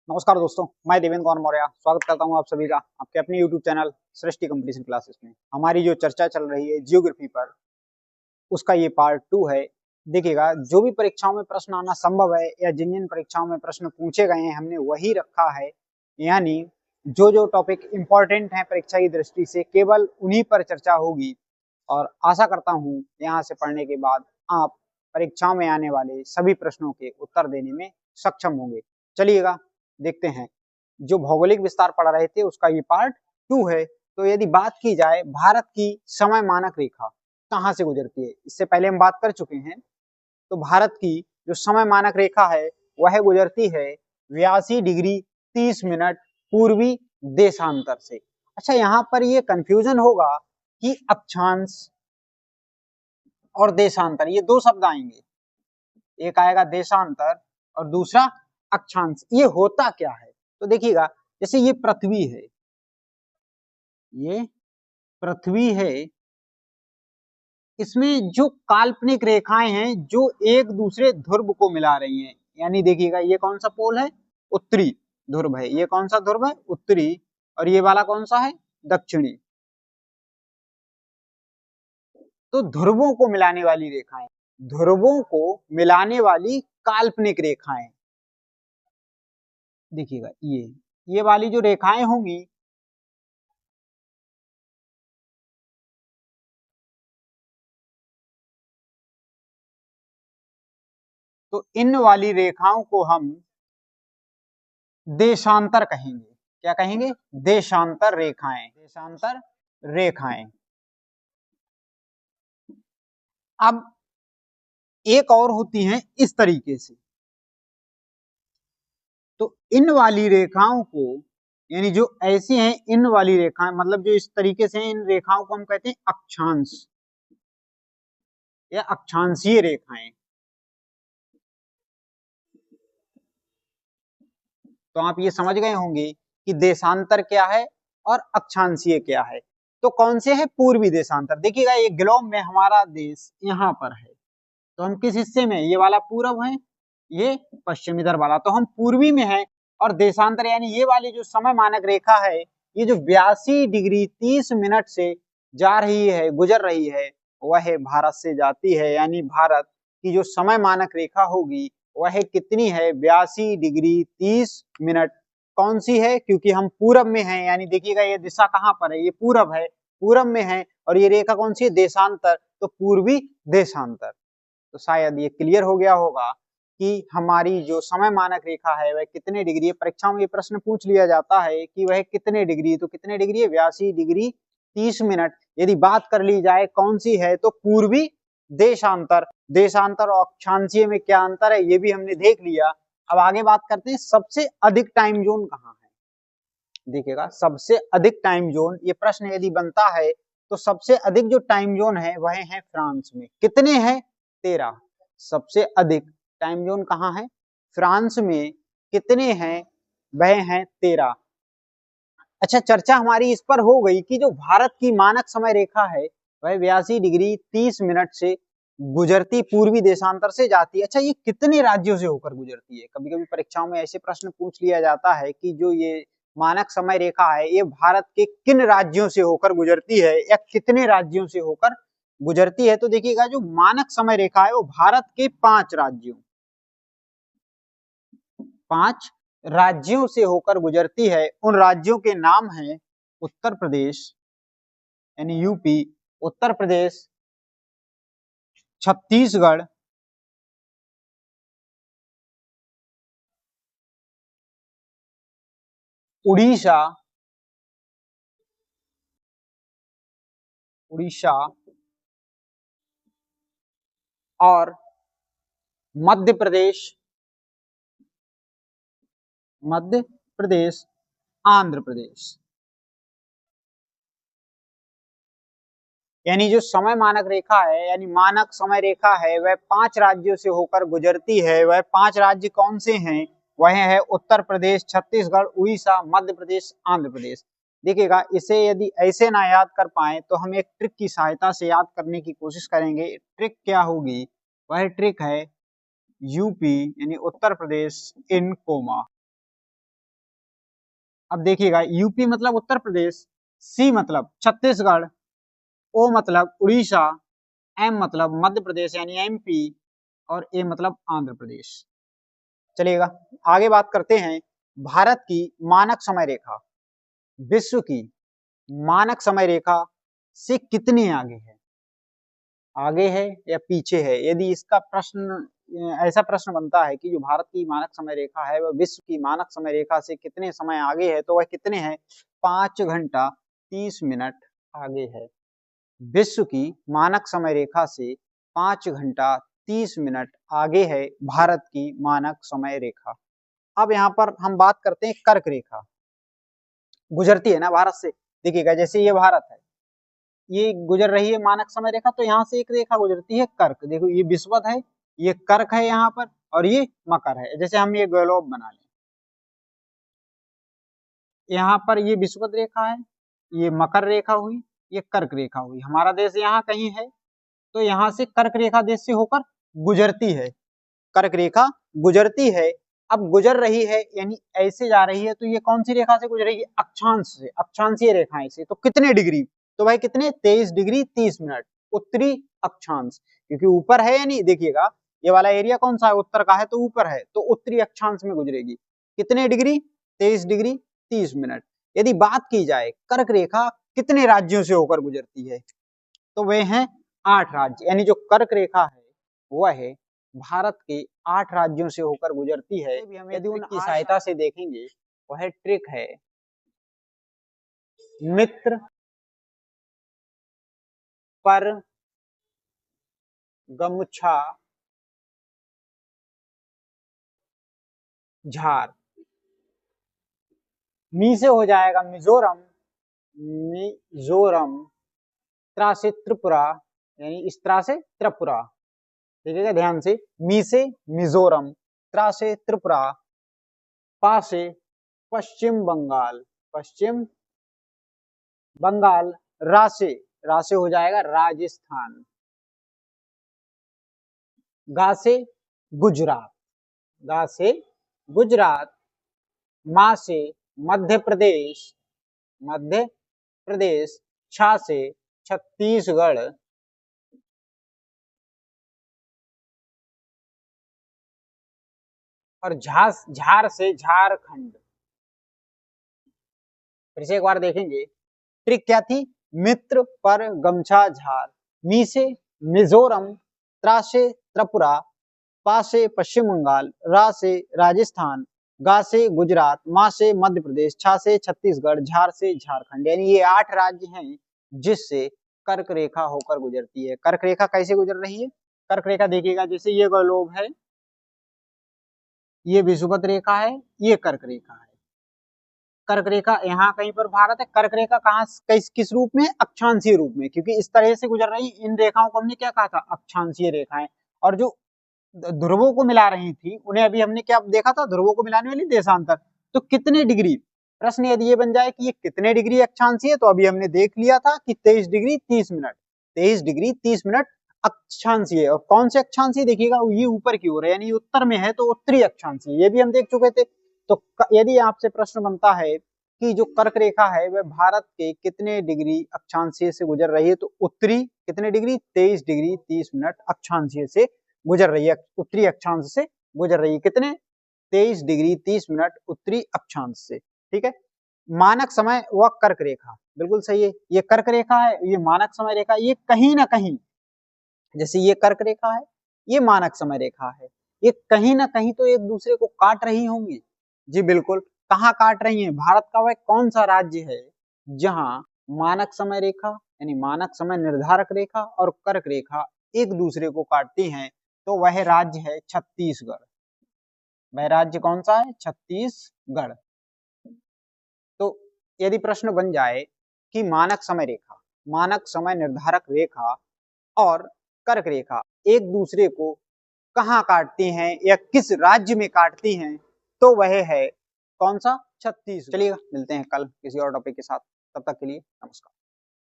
नमस्कार दोस्तों, मैं देवेंद्र कुमार मौर्य स्वागत करता हूं आप सभी का आपके अपने YouTube चैनल सृष्टि कंपटीशन क्लासेस में। हमारी जो चर्चा चल रही है जियोग्राफी पर, उसका ये पार्ट 2 है। देखिएगा, जो भी परीक्षाओं में प्रश्न आना संभव है या जिन जिन परीक्षाओं में प्रश्न पूछे गए हैं हमने वही रखा है, यानी जो जो टॉपिक इंपॉर्टेंट है परीक्षा की दृष्टि से केवल उन्हीं पर चर्चा होगी। और आशा करता हूँ यहाँ से पढ़ने के बाद आप परीक्षाओं में आने वाले सभी प्रश्नों के उत्तर देने में सक्षम होंगे। चलिएगा देखते हैं, जो भौगोलिक विस्तार पढ़ रहे थे उसका ये पार्ट 2 है। तो यदि बात की जाए भारत की समय मानक रेखा कहाँ से गुजरती है, इससे पहले हम बात कर चुके हैं। तो भारत की जो समय मानक रेखा है वह गुजरती है 82 डिग्री 30 मिनट पूर्वी देशांतर से। अच्छा, यहाँ पर ये कंफ्यूजन होगा कि अक्षांश और देशांतर, ये दो शब्द आएंगे, एक आएगा देशांतर और दूसरा अक्षांश। ये होता क्या है? तो देखिएगा, जैसे ये पृथ्वी है, ये पृथ्वी है, इसमें जो काल्पनिक रेखाएं हैं जो एक दूसरे ध्रुव को मिला रही हैं, यानी देखिएगा ये कौन सा पोल है? उत्तरी ध्रुव है। ये कौन सा ध्रुव है? उत्तरी। और ये वाला कौन सा है? दक्षिणी। तो ध्रुवों को मिलाने वाली रेखाएं, ध्रुवों को मिलाने वाली काल्पनिक रेखाएं, देखिएगा ये वाली जो रेखाएं होंगी, तो इन वाली रेखाओं को हम देशांतर कहेंगे। क्या कहेंगे? देशांतर रेखाएं। देशांतर रेखाएं। अब एक और होती हैं इस तरीके से। तो इन वाली रेखाओं को, यानी जो ऐसी हैं इन वाली रेखाएं, मतलब जो इस तरीके से हैं, इन रेखाओं को हम कहते हैं अक्षांश या अक्षांशीय रेखाएं। तो आप ये समझ गए होंगे कि देशांतर क्या है और अक्षांशीय क्या है। तो कौन से है? पूर्वी देशांतर। देखिएगा, ये ग्लोब में हमारा देश यहाँ पर है, तो हम किस हिस्से में? ये वाला पूरब है, ये पश्चिम इधर वाला, तो हम पूर्वी में है। और देशांतर यानी ये वाली जो समय मानक रेखा है, ये जो 82 डिग्री 30 मिनट से जा रही है, गुजर रही है, वह भारत से जाती है। यानी भारत की जो समय मानक रेखा होगी वह कितनी है? 82 डिग्री 30 मिनट। कौन सी है? क्योंकि हम पूरब में हैं, यानी देखिएगा ये दिशा कहाँ पर है? ये पूरब है, पूरब में है। और ये रेखा कौन सी है? देशांतर, तो पूर्वी देशांतर। तो शायद ये क्लियर हो गया होगा कि हमारी जो समय मानक रेखा है वह कितने डिग्री है। परीक्षाओं में ये प्रश्न पूछ लिया जाता है कि वह कितने डिग्री है, तो कितने डिग्री है? 82 डिग्री 30 मिनट। यदि बात कर ली जाए कौन सी है, तो पूर्वी देशांतर। देशांतर और अक्षांशीय में क्या अंतर है ये भी हमने देख लिया। अब आगे बात करते हैं, सबसे अधिक टाइम जोन कहाँ है। देखिएगा, सबसे अधिक टाइम जोन, ये प्रश्न यदि बनता है तो सबसे अधिक जो टाइम जोन है वह है फ्रांस में। कितने हैं? 13। सबसे अधिक टाइम जोन कहाँ है? फ्रांस में। कितने हैं? वह हैं 13। अच्छा, चर्चा हमारी इस पर हो गई कि जो भारत की मानक समय रेखा है वह 82 डिग्री 30 मिनट से गुजरती पूर्वी देशांतर से जाती है। अच्छा, ये कितने राज्यों से होकर गुजरती है? कभी कभी परीक्षाओं में ऐसे प्रश्न पूछ लिया जाता है कि जो ये मानक समय रेखा है ये भारत के किन राज्यों से होकर गुजरती है या कितने राज्यों से होकर गुजरती है। तो देखिएगा, जो मानक समय रेखा है वो भारत के 5 राज्यों से होकर गुजरती है। उन राज्यों के नाम हैं उत्तर प्रदेश यानी यूपी, उत्तर प्रदेश, छत्तीसगढ़, उड़ीसा, उड़ीसा और मध्य प्रदेश, मध्य प्रदेश, आंध्र प्रदेश। यानी जो समय मानक रेखा है, यानी मानक समय रेखा है, वह 5 राज्यों से होकर गुजरती है। वह 5 राज्य कौन से हैं? वह है उत्तर प्रदेश, छत्तीसगढ़, उड़ीसा, मध्य प्रदेश, आंध्र प्रदेश। देखिएगा, इसे यदि ऐसे ना याद कर पाए तो हम एक ट्रिक की सहायता से याद करने की कोशिश करेंगे। ट्रिक क्या होगी? वह ट्रिक है यूपी यानी उत्तर प्रदेश इन कोमा। अब देखिएगा यूपी मतलब उत्तर प्रदेश, सी मतलब छत्तीसगढ़, ओ मतलब उड़ीसा, एम मतलब मध्य प्रदेश यानी एमपी, और ए मतलब आंध्र प्रदेश। चलिएगा आगे बात करते हैं भारत की मानक समय रेखा विश्व की मानक समय रेखा से कितने आगे है, आगे है या पीछे है। यदि इसका प्रश्न ऐसा प्रश्न बनता है कि जो भारत की मानक समय रेखा है वह विश्व की मानक समय रेखा से कितने समय आगे है, तो वह कितने हैं, 5 घंटा 30 मिनट आगे है। विश्व की मानक समय रेखा से 5 घंटा 30 मिनट आगे है भारत की मानक समय रेखा। अब यहाँ पर हम बात करते हैं कर्क रेखा, गुजरती है ना भारत से। देखिएगा जैसे ये भारत है, ये गुजर रही है मानक समय रेखा, तो यहाँ से एक रेखा गुजरती है कर्क। देखो ये विषुवत है, ये कर्क है यहाँ पर, और ये मकर है। जैसे हम ये ग्लोब बना लें, यहाँ पर ये विषुवत रेखा है, ये मकर रेखा हुई, ये कर्क रेखा हुई। हमारा देश यहाँ कहीं है, तो यहाँ से कर्क रेखा देश से होकर गुजरती है, कर्क रेखा गुजरती है। अब गुजर रही है यानी ऐसे जा रही है, तो ये कौन सी रेखा से गुजरेगी, अक्षांश से, अक्षांशीय रेखाएं से। तो कितने डिग्री, तो भाई कितने, 23 डिग्री 30 मिनट उत्तरी अक्षांश, क्योंकि ऊपर है या नहीं। देखिएगा ये वाला एरिया कौन सा है, उत्तर का है, तो ऊपर है, तो उत्तरी अक्षांश में गुजरेगी। कितने डिग्री, 23 डिग्री 30 मिनट। यदि बात की जाए कर्क रेखा कितने राज्यों से होकर गुजरती है, तो वे हैं 8 राज्य, यानी जो कर्क रेखा है वह है भारत के 8 राज्यों से होकर गुजरती है। यदि उनकी सहायता से देखेंगे, वह ट्रिक है मित्र पर गमुछा झार। मी से हो जाएगा मिजोरम, मिजोरम, त्रा से त्रिपुरा, यानी इस तरह से त्रिपुरा। देखिएगा ध्यान से, मी से मिजोरम, त्रा से त्रिपुरा, पा से पश्चिम बंगाल, पश्चिम बंगाल, रा से हो जाएगा राजस्थान, गा से गुजरात, गा से गुजरात, मा से मध्य प्रदेश, मध्य प्रदेश, छा से छत्तीसगढ़, और झार से झारखंड। फिर से एक बार देखेंगे, ट्रिक क्या थी, मित्र पर गमछा झार, मी से मिजोरम, त्रा से त्रिपुरा, पा से पश्चिम बंगाल, रा से राजस्थान, गा से गुजरात, मा से मध्य प्रदेश, छा से छत्तीसगढ़, झार से झारखंड। यानी ये 8 राज्य हैं जिससे कर्क रेखा होकर गुजरती है। कर्क रेखा कैसे गुजर रही है, कर्क रेखा देखिएगा जैसे ये ग्लोब है, ये विषुवत रेखा है, ये कर्क रेखा है। कर्क रेखा यहाँ कहीं पर भारत है, कर्क रेखा कहाँ किस रूप में, अक्षांशीय रूप में, क्योंकि इस तरह से गुजर रही इन रेखाओं को हमने क्या कहा था, अक्षांशीय रेखाएं। और जो ध्रुवों को मिला रही थी उन्हें अभी हमने क्या देखा था, ध्रुवों को मिलाने वाली देशांतर। तो कितने डिग्री, प्रश्न यदि ये बन जाए कि ये कितने डिग्री अक्षांशीय, तो अभी हमने देख लिया था कि 23 डिग्री 30 मिनट, 23 डिग्री 30 मिनट अक्षांशीय। और कौन से अक्षांशीय, देखिएगा ये ऊपर की ओर है, यानी उत्तर में है, तो उत्तरी अक्षांशीय, ये भी हम देख चुके थे। तो यदि आपसे प्रश्न बनता है कि जो कर्क रेखा है वह भारत के कितने डिग्री अक्षांशीय से गुजर रही है, तो उत्तरी कितने डिग्री, 23 डिग्री 30 मिनट अक्षांशीय से गुजर रही है, उत्तरी अक्षांश से गुजर रही है। कितने, 23 डिग्री 30 मिनट उत्तरी अक्षांश से। ठीक है, मानक समय व कर्क रेखा, बिल्कुल सही है, ये कर्क रेखा है, ये मानक समय रेखा। ये कहीं ना कहीं, जैसे ये कर्क रेखा है, ये मानक समय रेखा है, ये कहीं ना कहीं तो एक दूसरे को काट रही होंगी। जी बिल्कुल, कहाँ काट रही है, भारत का वह कौन सा राज्य है जहां मानक समय रेखा यानी मानक समय निर्धारक रेखा और कर्क रेखा एक दूसरे को काटती हैं, तो वह राज्य है छत्तीसगढ़। वह राज्य कौन सा है, छत्तीसगढ़। तो यदि प्रश्न बन जाए कि मानक समय रेखा, मानक समय निर्धारक रेखा और कर्क रेखा एक दूसरे को कहाँ काटती हैं या किस राज्य में काटती हैं, तो वह है कौन सा, छत्तीसगढ़। चलिएगा मिलते हैं कल किसी और टॉपिक के साथ, तब तक के लिए नमस्कार।